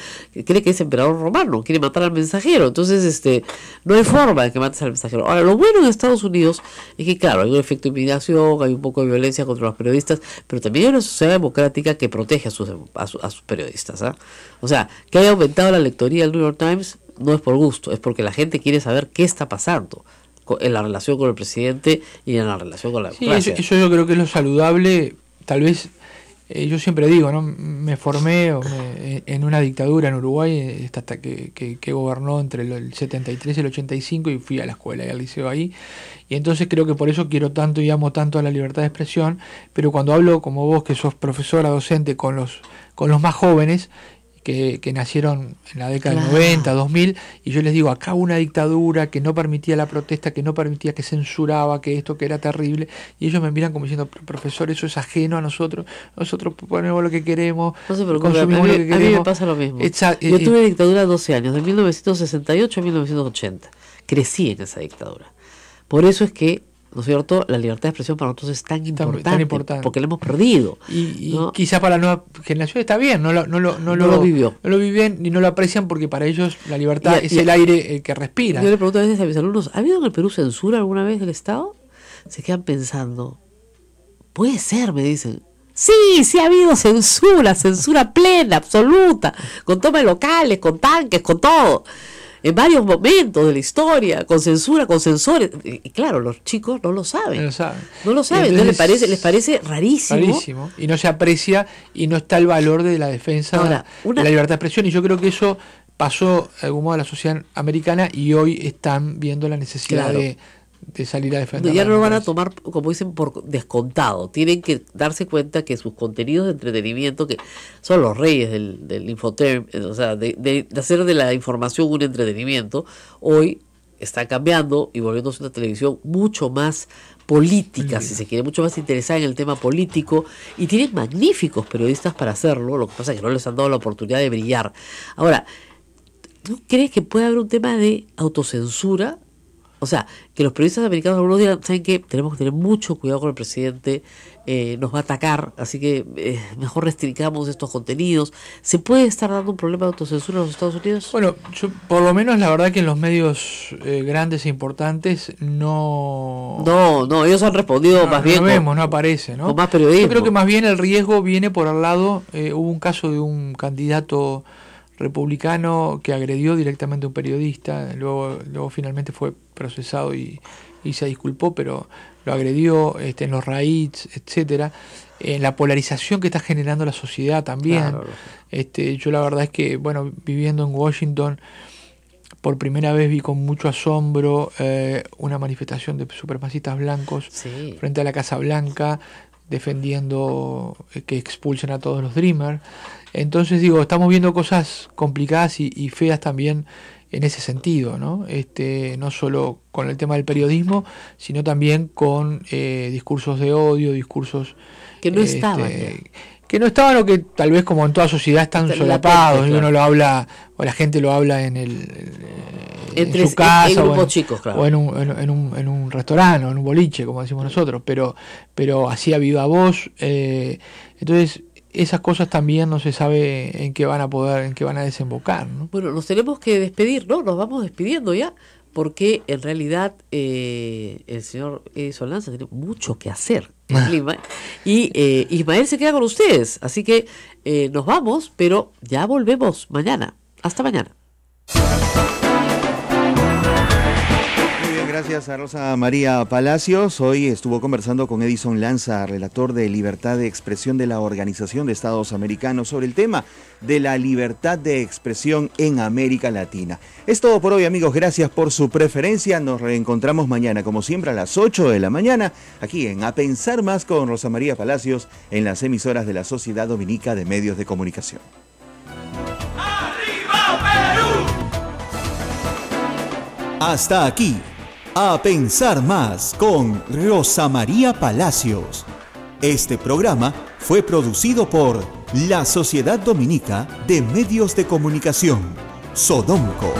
cree que es emperador romano, quiere matar al mensajero, entonces no hay forma de que mates al mensajero. Ahora, lo bueno en Estados Unidos es que, claro, hay un efecto de inmigración, hay un poco de violencia contra los periodistas, pero también hay una sociedad democrática que protege a sus periodistas, ¿ah? O sea, que haya aumentado la lectoría del New York Times no es por gusto, es porque la gente quiere saber qué está pasando en la relación con el presidente y en la relación con la democracia. Sí, eso yo creo que es lo saludable. Tal vez, yo siempre digo, ¿no? Me formé en una dictadura en Uruguay hasta que gobernó entre el 73 y el 85 y fui a la escuela y al liceo ahí. Y entonces creo que por eso quiero tanto y amo tanto a la libertad de expresión, pero cuando hablo como vos, que sos profesora, docente, con los más jóvenes, que nacieron en la década del 90, 2000, y yo les digo, acá hubo una dictadura que no permitía la protesta, que no permitía, que censuraba, que esto, que era terrible, y ellos me miran como diciendo, profesor, eso es ajeno a nosotros ponemos lo que queremos, No se preocupe, consumimos lo que queremos. a mí me pasa lo mismo. Yo tuve dictadura 12 años, de 1968 a 1980, crecí en esa dictadura. Por eso es que, ¿no es cierto?, la libertad de expresión para nosotros es tan importante. Porque la hemos perdido. Y ¿no? quizá para la nueva generación está bien, no lo vivió. No lo viven ni no lo aprecian porque para ellos la libertad es el aire que respiran. Yo le pregunto a veces a mis alumnos, ¿ha habido en el Perú censura alguna vez del Estado? Se quedan pensando, puede ser, me dicen. Sí ha habido censura plena, absoluta, con tomas locales, con tanques, con todo. En varios momentos de la historia, con censura, con censores. Y claro, los chicos no lo saben. No lo saben. Entonces les parece rarísimo. Rarísimo. Y no se aprecia y no está el valor de la defensa de la libertad de expresión. Y yo creo que eso pasó de algún modo a la sociedad americana y hoy están viendo la necesidad de salir a defender. Ya no lo van a tomar, como dicen, por descontado. Tienen que darse cuenta que sus contenidos de entretenimiento, que son los reyes del infotainment, o sea, de hacer de la información un entretenimiento, hoy está cambiando y volviéndose una televisión mucho más política, si se quiere, mucho más interesada en el tema político, y tienen magníficos periodistas para hacerlo. Lo que pasa es que no les han dado la oportunidad de brillar. Ahora, ¿tú crees que puede haber un tema de autocensura? O sea, que los periodistas americanos algunos digan, ¿saben qué? Tenemos que tener mucho cuidado con el presidente, nos va a atacar, así que mejor restringamos estos contenidos. ¿Se puede estar dando un problema de autocensura en los Estados Unidos? Bueno, yo, por lo menos la verdad que en los medios grandes e importantes no, ellos han respondido más bien. No aparece, ¿no? Con más periodismo. Yo creo que más bien el riesgo viene por al lado, hubo un caso de un candidato republicano que agredió directamente a un periodista, luego finalmente fue procesado y se disculpó, pero lo agredió en los raids, etcétera, en la polarización que está generando la sociedad también. Claro. Yo la verdad es que, bueno, viviendo en Washington, por primera vez vi con mucho asombro una manifestación de supremacistas blancos frente a la Casa Blanca, defendiendo que expulsen a todos los Dreamers. Entonces digo, estamos viendo cosas complicadas y feas también en ese sentido, ¿no? No solo con el tema del periodismo, sino también con discursos de odio, discursos que no estaban. Que no estaban o que tal vez como en toda sociedad están solapados, y uno lo habla, o la gente lo habla en su casa, o en un restaurante, o en un boliche, como decimos nosotros, pero así a viva voz. Entonces, esas cosas también no se sabe en qué van a desembocar, ¿no? Bueno, nos tenemos que despedir, ¿no? Nos vamos despidiendo ya, porque en realidad el señor Edison Lanza tiene mucho que hacer en Lima, y Ismael se queda con ustedes, así que nos vamos, pero ya volvemos mañana. Hasta mañana. Gracias a Rosa María Palacios. Hoy estuvo conversando con Edison Lanza, relator de libertad de expresión de la Organización de Estados Americanos, sobre el tema de la libertad de expresión en América Latina. Es todo por hoy, amigos. Gracias por su preferencia. Nos reencontramos mañana, como siempre, a las 8 de la mañana, aquí en A Pensar Más con Rosa María Palacios, en las emisoras de la Sociedad Dominica de Medios de Comunicación. Hasta aquí, A Pensar Más con Rosa María Palacios. Este programa fue producido por la Sociedad Dominica de Medios de Comunicación, Sodomco.